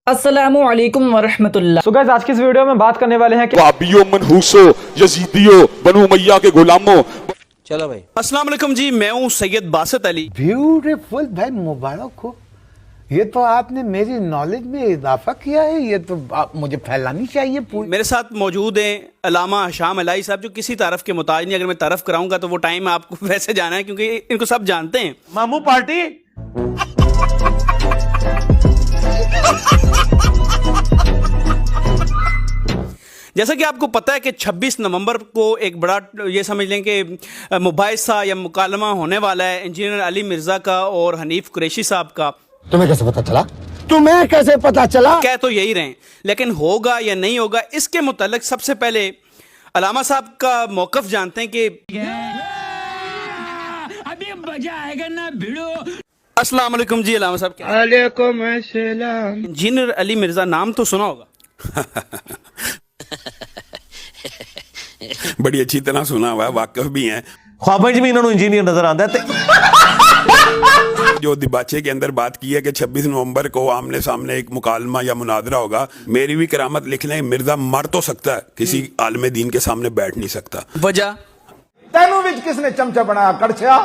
अस्सलामु अलैकुम वरहमतुल्लाह। So guys, आज की इस वीडियो में बात करने वाले हैं कि वाबियों, मनहूसो, यजीदियों, बनु उमैया के गुलामों। चलो भाई। अस्सलाम वालेकुम जी, मैं हूँ सैयद बासित अली। ब्यूटीफुल भाई, मुबारक हो। ये तो आपने मेरी नॉलेज में इजाफा किया है। ये तो मुझे फैलानी चाहिए पूरी। मेरे साथ मौजूद हैं अलामा हशाम अलाई साहब, जो किसी तारफ के मुताज नहीं। अगर मैं तारफ कराऊंगा तो वो टाइम आपको वैसे जाना है, क्योंकि इनको सब जानते हैं। मामू पार्टी। जैसा कि आपको पता है कि 26 नवंबर को एक बड़ा, ये समझ लें कि मुबाहिसा या मुकालमा होने वाला है इंजीनियर अली मिर्ज़ा का और हनीफ कुरैशी साहब का। तुम्हें कैसे पता चला? कह तो यही रहे, लेकिन होगा या नहीं होगा इसके मुतालिक सबसे पहले अलामा साहब का मौक़िफ़ जानते हैं कि अभी मजा आएगा ना भिड़ो। अस्सलाम वालेकुम जी अलामा साहब। वालेकुम अस्सलाम। इंजीनियर अली मिर्ज़ा नाम तो सुना होगा। बड़ी अच्छी तरह सुना हुआ है, वाकिफ भी हैं। ख्वाबा में इन्होंने इंजीनियर नजर आता है। जो दिबाचे के अंदर बात की है कि 26 नवंबर को आमने सामने एक मुकालमा या मुनादरा होगा, मेरी भी करामत लिख लें, मिर्जा मर तो सकता है, किसी आलम दीन के सामने बैठ नहीं सकता। वजह तेनू विच किसने चमचा बनाया? कड़छा।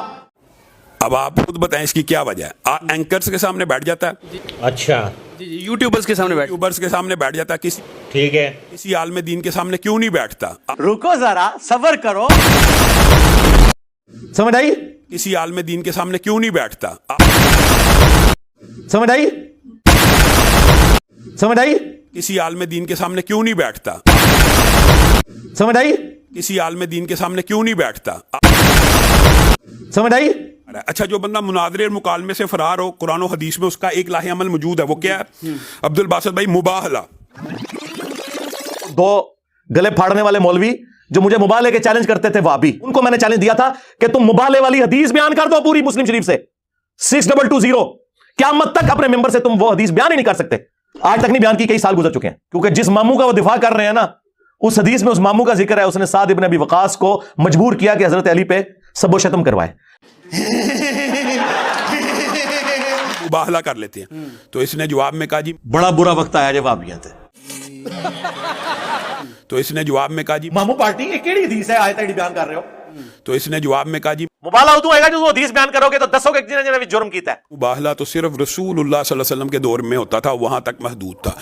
अब आप खुद बताएं इसकी क्या वजह है। एंकर्स के सामने बैठ जाता है, अच्छा यूट्यूबर्स के सामने बैठ, यूट्यूबर्स के सामने बैठ जाता है, ठीक है। किसी आलम दीन के सामने क्यों नहीं बैठता? रुको जरा, सबर करो। समझ आई? किसी आलम दीन के सामने क्यों नहीं बैठता? समझ आई? समझ आई? किसी आलम दीन के सामने क्यों नहीं बैठता? समझ आई? किसी आलम दीन के सामने क्यों नहीं बैठता? समझ आई? अच्छा, जो बंदा मुनादरे और मुकालमे से फरार हो, कुरान और हदीस में उसका एक लाहे अमल मौजूद है, वो क्या है? अब्दुल बासित भाई, मुबाहला। दो गले फाड़ने वाले मौलवी जो मुझे मुबाले के चैलेंज करते थे, वाबी, उनको मैंने चैलेंज दिया था कि तुम मुबाले वाली हदीस बयान कर दो पूरी मुस्लिम शरीफ से। 6220 क़यामत तक अपने मेंबर से तुम वो हदीस बयान ही नहीं कर सकते। आज तक नहीं बयान की, कई साल गुजर चुके हैं। क्योंकि जिस मामू का वो दिफा कर रहे हैं ना, उस हदीस में उस मामू का जिक्र है, उसने साद इब्न अबी वकास को मजबूर किया कि हजरत अली पे सबो शतम करवाए। मुबाहला कर लेते हैं। तो इसने जवाब में कहा जी, बड़ा बुरा वक्त आया जब वाबियत है। तो इसने जवाब में कहा जी, मामू पार्टी ये केड़ी हदीस है आयत है बयान कर रहे हो? तो इसने जवाब में कहा जी, मुबाला उदू होएगा जो हदीस बयान करोगे तो दसोगे कि जिन्होंने जुर्म किया है। मुबाहला तो सिर्फ रसूलुल्लाह सल्लल्लाहु अलैहि वसल्लम के दौर में होता था, वहां तक महदूद था।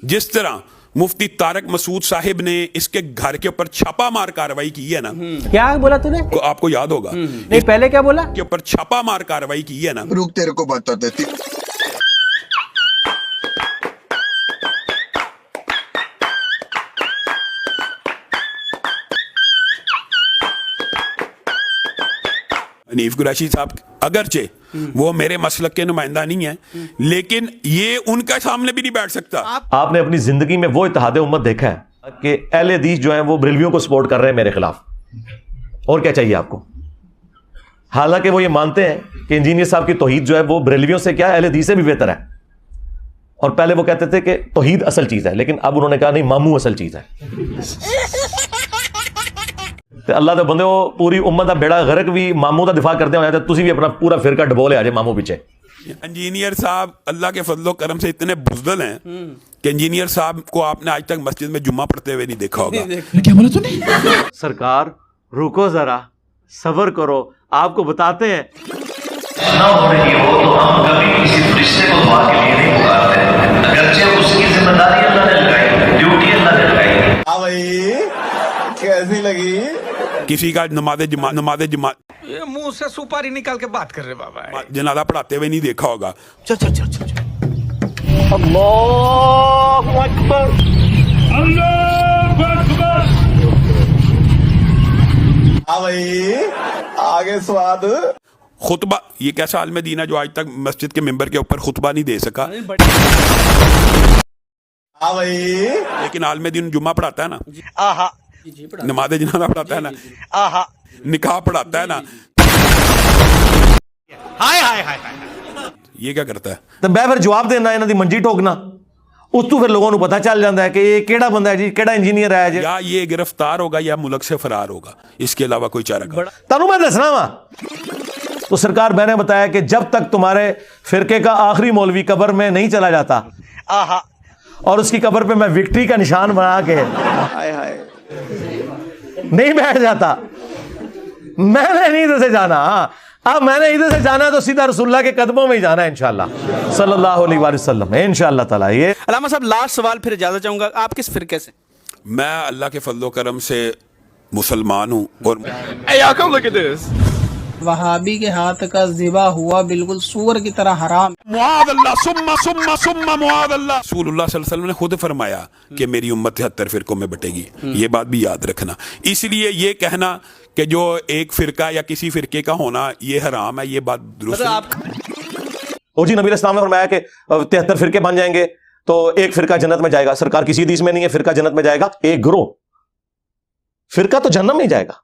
जिस तरह मुफ्ती तारक मसूद साहिब ने इसके घर के ऊपर छापा मार कार्रवाई की है ना, क्या बोला तूने? आपको याद होगा। नहीं, पहले क्या बोला? के ऊपर छापा मार कार्रवाई की है ना, रुक, तेरे को बता देती। हनीफ कुरैशी साहब, अगरचे वो मेरे मसलक के नुमाइंदा नहीं है, लेकिन ये उनका सामने भी नहीं बैठ सकता। आपने अपनी जिंदगी में वो इत्तेहाद उम्मत देखा है कि अहले हदीस जो है वो बरेलवियों को सपोर्ट कर रहे हैं मेरे खिलाफ? और क्या चाहिए आपको? हालांकि वो ये मानते हैं कि इंजीनियर साहब की तौहीद जो है वो बरेलवियों से क्या अहले हदीस से भी बेहतर है। और पहले वो कहते थे कि तौहीद असल चीज है, लेकिन अब उन्होंने कहा नहीं, मामू असल चीज है। तो अल्लाह दे बंदे, वो पूरी उम्मत का बेड़ा गर्क भी मामू का दिफा करते हो, तुसी भी अपना पूरा फिरका डबोले आ जाए मामू पीछे। इंजीनियर साहब अल्लाह के फजलो करम से इतने बुज़दिल हैं कि इंजीनियर साहब को आपने आज तक मस्जिद में जुम्मा पढ़ते हुए नहीं देखा होगा। क्या बोला तूने? सरकार रुको जरा, सबर करो, आपको बताते हैं। ना हो रही हो तो हम कभी किसी फरिश्ते को दुआ के लिए नहीं पुकारते, अगरचे उसकी जिम्मेदारी अल्लाह ने लगाई, ड्यूटी अल्लाह ने लगाई। हाँ भाई, कैसी लगी? किसी का नमाज जमा ये मुंह से सुपारी निकाल के बात कर रहे बाबा। जनाजा पढ़ाते हुए नहीं देखा होगा। चल चल चल चल। अल्लाहु अकबर, अल्लाहु अकबर। हाँ भाई, आगे स्वाद। खुतबा, ये कैसा आलम दीन है जो आज तक मस्जिद के मेंबर के ऊपर खुतबा नहीं दे सका? हाँ भाई, लेकिन आलम दीन जुम्मा पढ़ाता है ना, आहा, नमाज जनाजा पढ़ाता है ना, आहा, निकाह पढ़ाता है ना, हाय हाय हाय। ये क्या करता है? तो मैं फिर जवाब देना, इन्हों की मंजी ठोकना, उस तो फिर लोगों को पता चल जाता है कि ये केड़ा बंदा है जी, केड़ा इंजीनियर है जी। या ये गिरफ्तार होगा या मुल्क से फरार होगा, इसके अलावा कोई चारा। तनु मैं दसना वा तो सरकार मैंने बताया कि जब तक तुम्हारे फिरके का आखिरी मौलवी कब्र में नहीं चला जाता और उसकी कब्र पे मैं विक्ट्री का निशान बना के नहीं बैठ जाता, मैंने नहीं इधर से जाना। अब मैंने इधर से जाना तो सीधा रसूलुल्लाह के कदमों में ही जाना है इंशाल्लाह सल्लल्लाहु अलैहि वसल्लम इंशाल्लाह ताला। ये अल्लामा साहब लास्ट सवाल फिर इजाजत चाहूंगा, आप किस फिरके से? मैं अल्लाह के फजलो करम से मुसलमान हूं और वहाबी के हाथ का ज़िबा हुआ बिल्कुल सूअर की तरह हराम। मुआद अल्लाह सुम्मा सुम्मा सुम्मा मुआद अल्लाह। रसूलुल्लाह सल्लल्लाहु अलैहि वसल्लम ने खुद फरमाया कि मेरी उम्मत 73 फिरकों में बटेगी। ये बात भी याद रखना। इसलिए ये कहना कि जो एक फिरका या किसी फिरके का होना ये हराम है, ये बात दुरुस्त मतलब नहीं। और जी नबी इस्लाम ने फरमाया कि 73 फिरके बन जाएंगे तो एक फिरका जन्नत में जाएगा। सरकार किसी हदीस में नहीं है फिरका जन्नत में जाएगा, एक गिरोह फिरका तो जन्नत में ही जाएगा।